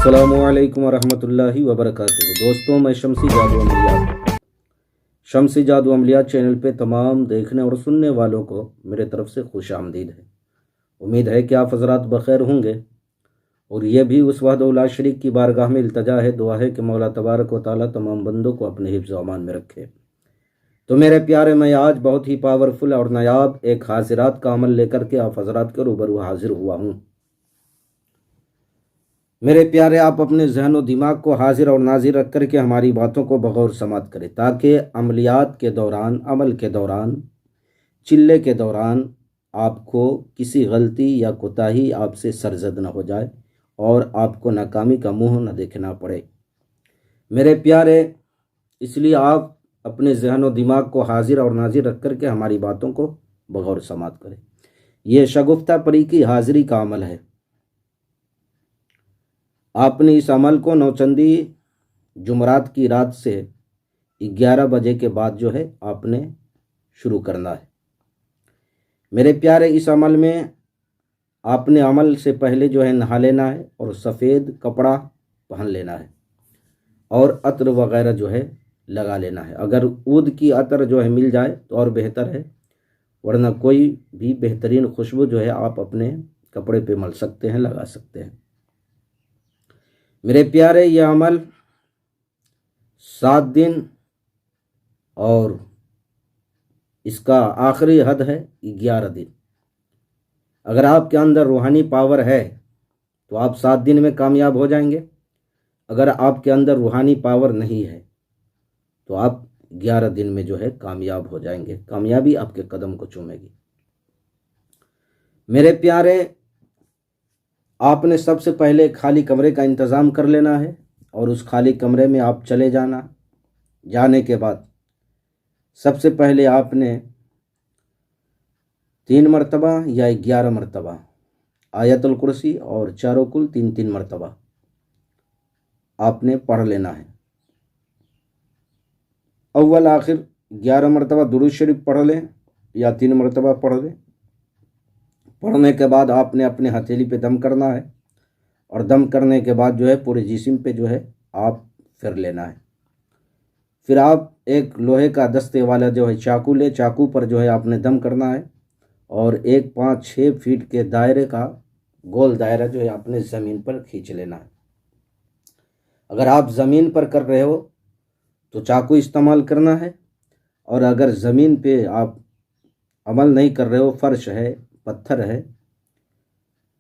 अस्सलामुअलैकुम वरहमतुल्लाहि वबरकातुहू। दोस्तों, मैं शम्सी जादू अमलियात चैनल पे तमाम देखने और सुनने वालों को मेरे तरफ से खुश आमदीद है। उम्मीद है कि आप हज़रात बखैर होंगे और ये भी उस वहदहू ला शरीक की बारगाह में इल्तजा है, दुआ है कि मौला तबारक व तआला तमाम बंदों को अपने हिफ्ज़ व अमान में रखे। तो मेरे प्यारे, मैं आज बहुत ही पावरफुल और नायाब एक हाजिरात का अमल लेकर के आप हज़रात के रूबरू हाजिर हुआ हूँ। मेरे प्यारे, आप अपने जहन और दिमाग को हाजिर और नाजिर रख कर के हमारी बातों को बगौर समात करें, ताकि अमलियात के दौरान, अमल के दौरान, चिल्ले के दौरान आपको किसी गलती या कोताही आपसे सरजद न हो जाए और आपको नाकामी का मुंह न देखना पड़े। मेरे प्यारे, इसलिए आप अपने जहन और दिमाग को हाजिर और नाजिर रख कर के हमारी बातों को बगौर समात करें। यह शगुफ्ता परी की हाजिरी का अमल है। आपने इस अमल को नौचंदी जुमरात की रात से 11 बजे के बाद जो है आपने शुरू करना है। मेरे प्यारे, इस अमल में आपने अमल से पहले जो है नहा लेना है और सफ़ेद कपड़ा पहन लेना है और अतर वगैरह जो है लगा लेना है। अगर ऊद की अतर जो है मिल जाए तो और बेहतर है, वरना कोई भी बेहतरीन खुशबू जो है आप अपने कपड़े पे मल सकते हैं, लगा सकते हैं। मेरे प्यारे, यह अमल 7 दिन और इसका आखिरी हद है 11 दिन। अगर आपके अंदर रूहानी पावर है तो आप 7 दिन में कामयाब हो जाएंगे। अगर आपके अंदर रूहानी पावर नहीं है तो आप 11 दिन में जो है कामयाब हो जाएंगे। कामयाबी आपके कदम को चूमेगी। मेरे प्यारे, आपने सबसे पहले खाली कमरे का इंतज़ाम कर लेना है और उस खाली कमरे में आप चले जाना। जाने के बाद सबसे पहले आपने 3 मरतबा या 11 मरतबा आयतुल कुर्सी और चारों कुल 3-3 मरतबा आपने पढ़ लेना है। अव्वल आखिर 11 मरतबा दुरूद शरीफ पढ़ लें या 3 मरतबा पढ़ लें। पढ़ने के बाद आपने अपने हथेली पे दम करना है और दम करने के बाद जो है पूरे जिस्म पे जो है आप फिर लेना है। फिर आप एक लोहे का दस्ते वाला जो है चाकू ले, चाकू पर जो है आपने दम करना है और एक 5-6 फीट के दायरे का गोल दायरा जो है आपने ज़मीन पर खींच लेना है। अगर आप ज़मीन पर कर रहे हो तो चाकू इस्तेमाल करना है, और अगर ज़मीन पे आप अमल नहीं कर रहे हो, फर्श है, पत्थर है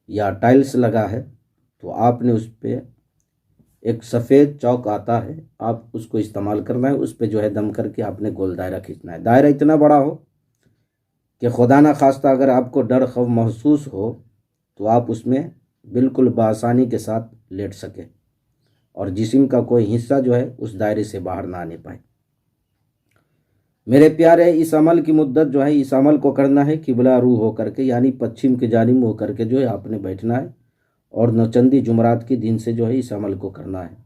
या टाइल्स लगा है, तो आपने उस पे एक सफ़ेद चौक आता है, आप उसको इस्तेमाल करना है। उस पे जो है दम करके आपने गोल दायरा खींचना है। दायरा इतना बड़ा हो कि खुदा ना खास्ता अगर आपको डर खौफ महसूस हो तो आप उसमें बिल्कुल बआसानी के साथ लेट सके और जिस्म का कोई हिस्सा जो है उस दायरे से बाहर ना आने पाए। मेरे प्यारे, इस अमल की मुद्दत जो है, इस अमल को करना है किबला रू हो करके, यानी पश्चिम की जानिब हो करके जो है आपने बैठना है और नौचंदी जुमरात के दिन से जो है इस अमल को करना है।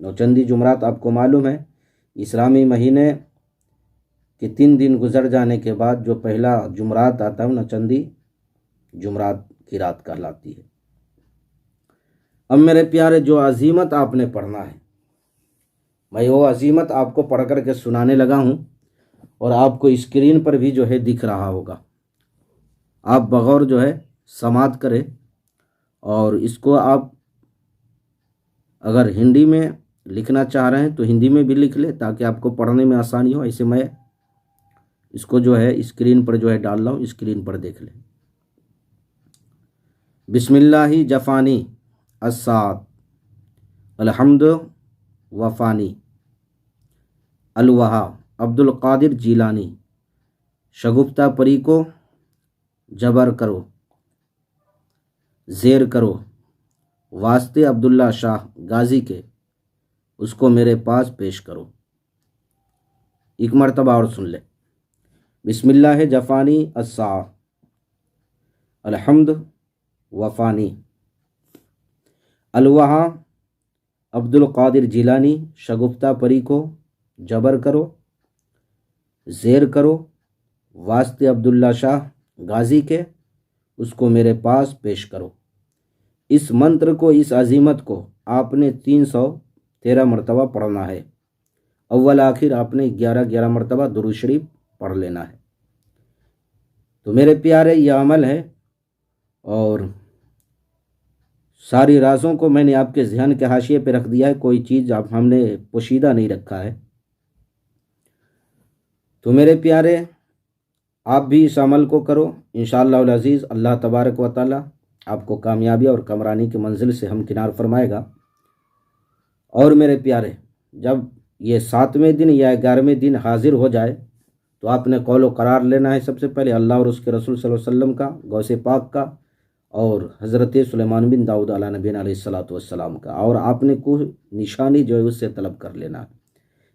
नौचंदी जुमरात आपको मालूम है, इस्लामी महीने के 3 दिन गुजर जाने के बाद जो पहला जुमरात आता है नौचंदी जुमरात की रात कहलाती है। अब मेरे प्यारे, जो अजीमत आपने पढ़ना है, मैं वो अजीमत आपको पढ़ कर के सुनाने लगा हूँ और आपको स्क्रीन पर भी जो है दिख रहा होगा। आप बगौर जो है समात करें और इसको आप अगर हिंदी में लिखना चाह रहे हैं तो हिंदी में भी लिख ले, ताकि आपको पढ़ने में आसानी हो। ऐसे मैं इसको जो है स्क्रीन पर जो है डाल रहा हूँ, स्क्रीन पर देख लें। बिस्मिल्लाहि जफ़ानी अस्सात अलहम्द वफ़ानी अलवहा अब्दुल कादिर जीलानी शगुफ्ता परी को जबर करो, ज़ेर करो, वास्ते अब्दुल्ला शाह गाज़ी के उसको मेरे पास पेश करो। एक मरतबा और सुन ले। बिस्मिल्लाह जफ़ानी अस्सा अलहम्द वफ़ानी अलवहा अब्दुल कादिर जीलानी शगुफ्ता परी को जबर करो, ज़ेर करो, वास्ते अब्दुल्ला शाह गाज़ी के उसको मेरे पास पेश करो। اس منتر کو، اس عظیمت کو آپ نے 313 مرتبہ پڑھنا ہے۔ اول آخر آپ نے 11 مرتبہ درود شریف پڑھ لینا ہے۔ تو میرے پیارے یہ عمل ہے، اور ساری رازوں کو میں نے آپ کے ذہن کے حاشیے پہ رکھ دیا ہے، کوئی چیز ہم نے پوشیدہ نہیں رکھا ہے۔ تو میرے پیارے آپ بھی اس عمل کو کرو، انشاءاللہ العزیز اللہ تبارک و تعالی آپ کو کامیابی اور کامرانی کی منزل سے ہمکنار فرمائے گا۔ اور میرے پیارے جب یہ 7ویں دن یا 11ویں دن حاضر ہو جائے تو آپ نے قول و قرار لینا ہے، سب سے پہلے اللہ اور اس کے رسول صلی اللہ علیہ وسلم کا، غوث پاک کا، اور حضرت سلیمان بن داؤد علیہ نبی علیہ السلام کا، اور آپ نے کوئی نشانی جو ہے اس سے طلب کر لینا ہے،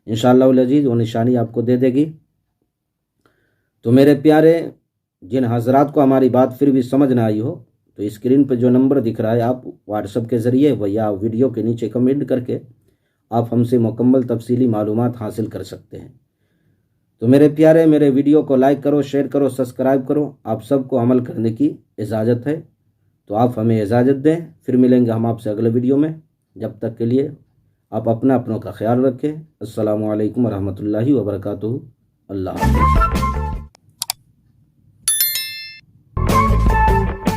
انشاءاللہ العزیز وہ نشانی آپ کو دے دے گی۔ تو میرے پیارے جن حضرات کو ہماری بات پھر بھی سمجھ نہ آئی ہو تو اسکرین پہ جو نمبر دکھ رہا ہے آپ واٹس ایپ کے ذریعے یا ویڈیو کے نیچے کمنٹ کر کے آپ ہم سے مکمل تفصیلی معلومات حاصل کر سکتے ہیں۔ تو میرے پیارے میرے ویڈیو کو لائک کرو، شیئر کرو، سبسکرائب کرو، آپ سب کو عمل کرنے کی اجازت ہے، تو آپ ہمیں اجازت دیں، پھر ملیں گے ہم آپ سے اگلے ویڈیو میں۔ جب تک کے لیے آپ اپنوں کا خیال رکھیں۔ السلام علیکم ورحمۃ اللہ وبرکاتہ۔ اللہ حافظ۔